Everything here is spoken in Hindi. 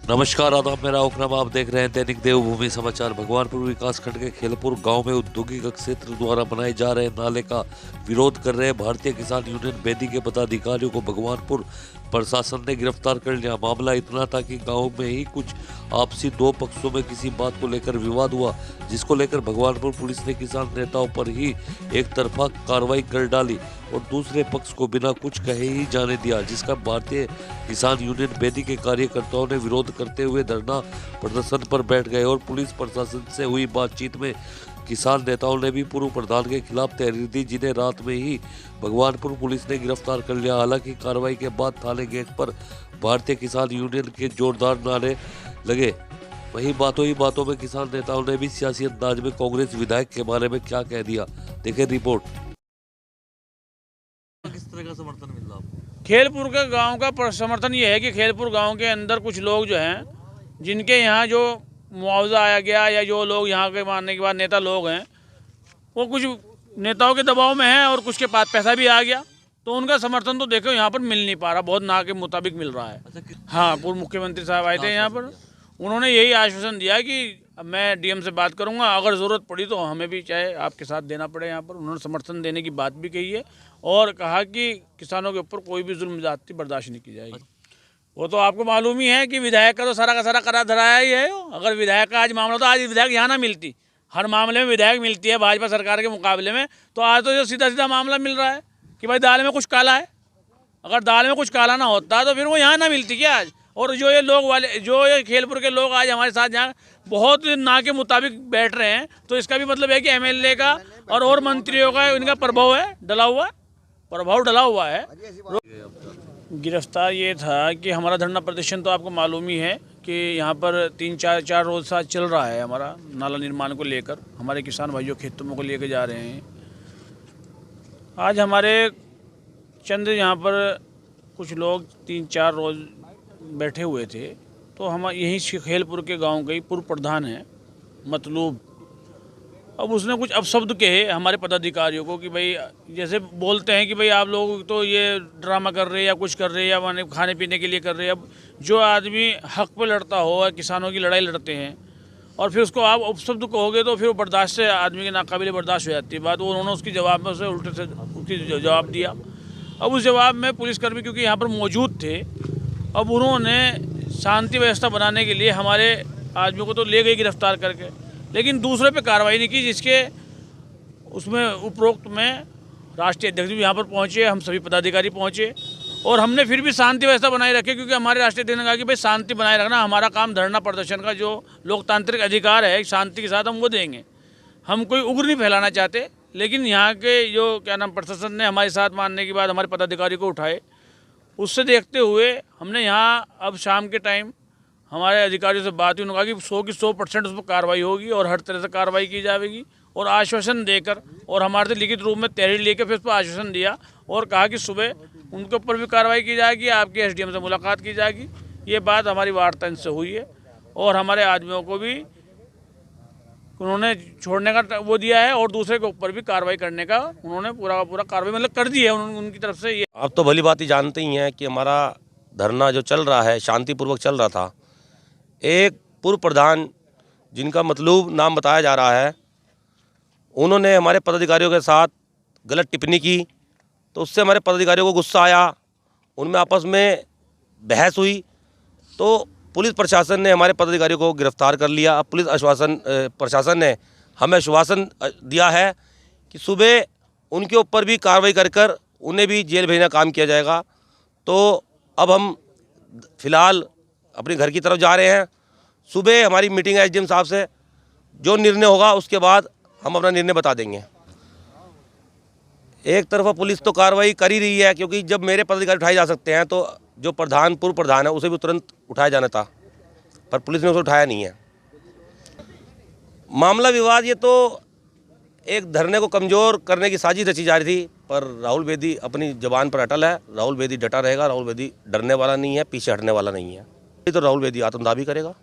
नमस्कार, आदाब, मेरा ओकरम। आप देख रहे हैं दैनिक देवभूमि समाचार। भगवानपुर विकासखंड के खेलपुर गांव में औद्योगिक क्षेत्र द्वारा बनाए जा रहे नाले का विरोध कर रहे भारतीय किसान यूनियन बेदी के पदाधिकारियों को भगवानपुर प्रशासन ने गिरफ्तार कर लिया। मामला इतना था कि गांव में ही कुछ आपसी दो पक्षों में किसी बात को लेकर विवाद हुआ, जिसको लेकर भगवानपुर पुलिस ने किसान नेताओं पर ही एक तरफा कार्रवाई कर डाली और दूसरे पक्ष को बिना कुछ कहे ही जाने दिया, जिसका भारतीय किसान यूनियन बेदी के कार्यकर्ताओं ने विरोध करते हुए धरना प्रदर्शन पर बैठ गए और पुलिस प्रशासन से हुई बातचीत में किसान नेताओं ने भी पूर्व प्रधान के खिलाफ तहरीर दी, जिन्हें रात में ही भगवानपुर पुलिस ने गिरफ्तार कर लिया। हालांकि कार्रवाई के बाद थाने गेट पर भारतीय किसान यूनियन के जोरदार नारे लगे। वहीं बातों ही बातों में किसान नेताओं ने भी सियासी अंदाज में कांग्रेस विधायक के बारे में क्या कह दिया, देखें रिपोर्ट। किस तरह का समर्थन मिल रहा आपको? खेलपुर के गांव का समर्थन ये है कि खेलपुर गांव के अंदर कुछ लोग जो हैं, जिनके यहाँ जो मुआवजा आया गया या जो लोग यहाँ के मानने के बाद नेता लोग हैं, वो कुछ नेताओं के दबाव में हैं और कुछ के पास पैसा भी आ गया, तो उनका समर्थन तो देखो यहाँ पर मिल नहीं पा रहा, बहुत ना के मुताबिक मिल रहा है। हाँ, पूर्व मुख्यमंत्री साहब आए थे यहाँ पर, उन्होंने यही आश्वासन दिया कि मैं डीएम से बात करूंगा, अगर ज़रूरत पड़ी तो हमें भी चाहे आपके साथ देना पड़े। यहाँ पर उन्होंने समर्थन देने की बात भी कही है और कहा कि किसानों के ऊपर कोई भी जुल्म ज़्यादती बर्दाश्त नहीं की जाएगी। वो तो आपको मालूम ही है कि विधायक का तो सारा का सारा करा धराया ही है। अगर विधायक का आज मामला, तो आज विधायक यहाँ ना मिलती, हर मामले में विधायक मिलती है भाजपा सरकार के मुकाबले में, तो आज तो जो सीधा सीधा मामला मिल रहा है कि भाई दाल में कुछ काला है। अगर दाल में कुछ काला ना होता तो फिर वो यहाँ ना मिलती क्या आज। और जो ये लोग वाले, जो ये खेलपुर के लोग आज हमारे साथ यहाँ बहुत ना के मुताबिक बैठ रहे हैं, तो इसका भी मतलब है कि एमएलए का और मंत्रियों का इनका प्रभाव है, प्रभाव डला हुआ है। गिरफ्तार ये था कि हमारा धरना प्रदर्शन तो आपको मालूम ही है कि यहाँ पर 3-4 रोज साथ चल रहा है। हमारा नाला निर्माण को लेकर हमारे किसान भाइयों खेतों को लेकर जा रहे हैं। आज हमारे चंद यहाँ पर कुछ लोग 3-4 रोज बैठे हुए थे, तो हम यहीं खेलपुर के गांव के पूर्व प्रधान हैं मतलूब। अब उसने कुछ अपशब्द कहे हमारे पदाधिकारियों को कि भाई, जैसे बोलते हैं कि भाई आप लोग तो ये ड्रामा कर रहे हैं या कुछ कर रहे हैं या माने खाने पीने के लिए कर रहे हैं। अब जो आदमी हक पे लड़ता हो, किसानों की लड़ाई लड़ते हैं, और फिर उसको आप अपशब्द कहोगे तो फिर वो बर्दाश्त से आदमी के नाकाबिले बर्दाश्त हो जाती है बात। वो उन्होंने उसकी जवाब में उसे उल्टे से उसकी जवाब दिया। अब उस जवाब में पुलिसकर्मी क्योंकि यहाँ पर मौजूद थे, अब उन्होंने शांति व्यवस्था बनाने के लिए हमारे आदमियों को तो ले गए गिरफ्तार करके, लेकिन दूसरे पे कार्रवाई नहीं की, जिसके उसमें उपरोक्त में राष्ट्रीय अध्यक्ष भी यहाँ पर पहुँचे, हम सभी पदाधिकारी पहुँचे और हमने फिर भी शांति व्यवस्था बनाए रखी, क्योंकि हमारे राष्ट्रीय अध्यक्ष ने कहा कि भाई शांति बनाए रखना हमारा काम, धरना प्रदर्शन का जो लोकतांत्रिक अधिकार है शांति के साथ हम वो देंगे। हम कोई उग्र नहीं फैलाना चाहते, लेकिन यहाँ के जो क्या नाम प्रशासन ने हमारे साथ मानने के बाद हमारे पदाधिकारी को उठाए, उससे देखते हुए हमने यहाँ अब शाम के टाइम हमारे अधिकारियों से बात हुई। उन्होंने कहा कि 100 की 100% उस पर कार्रवाई होगी और हर तरह से कार्रवाई की जाएगी, और आश्वासन देकर और हमारे से लिखित रूप में तहरीर लेकर फिर उस पर आश्वासन दिया और कहा कि सुबह उनके ऊपर भी कार्रवाई की जाएगी, आपके एसडीएम से मुलाकात की जाएगी। ये बात हमारी वार्ता इनसे हुई है और हमारे आदमियों को भी उन्होंने छोड़ने का वो दिया है और दूसरे के ऊपर भी कार्रवाई करने का उन्होंने पूरा कार्रवाई मतलब कर दी है उनकी तरफ से। ये आप तो भली बात ही जानते ही हैं कि हमारा धरना जो चल रहा है शांतिपूर्वक चल रहा था। एक पूर्व प्रधान जिनका मतलूब नाम बताया जा रहा है, उन्होंने हमारे पदाधिकारियों के साथ गलत टिप्पणी की, तो उससे हमारे पदाधिकारियों को गुस्सा आया, उनमें आपस में बहस हुई, तो पुलिस प्रशासन ने हमारे पदाधिकारियों को गिरफ्तार कर लिया। अब पुलिस प्रशासन ने हमें आश्वासन दिया है कि सुबह उनके ऊपर भी कार्रवाई कर उन्हें भी जेल भेजना काम किया जाएगा। तो अब हम फिलहाल अपने घर की तरफ जा रहे हैं। सुबह हमारी मीटिंग है एसडीएम साहब से, जो निर्णय होगा उसके बाद हम अपना निर्णय बता देंगे। एक तरफा पुलिस तो कार्रवाई कर ही रही है, क्योंकि जब मेरे पदाधिकारी उठाए जा सकते हैं तो जो पूर्व प्रधान है उसे भी तुरंत उठाया जाना था, पर पुलिस ने उसे उठाया नहीं है। मामला विवाद ये तो एक धरने को कमज़ोर करने की साजिश रची जा रही थी, पर राहुल बेदी अपनी जबान पर अटल है। राहुल बेदी डटा रहेगा, राहुल बेदी डरने वाला नहीं है, पीछे हटने वाला नहीं है। तो राहुल बेदी आत्मदाह भी करेगा।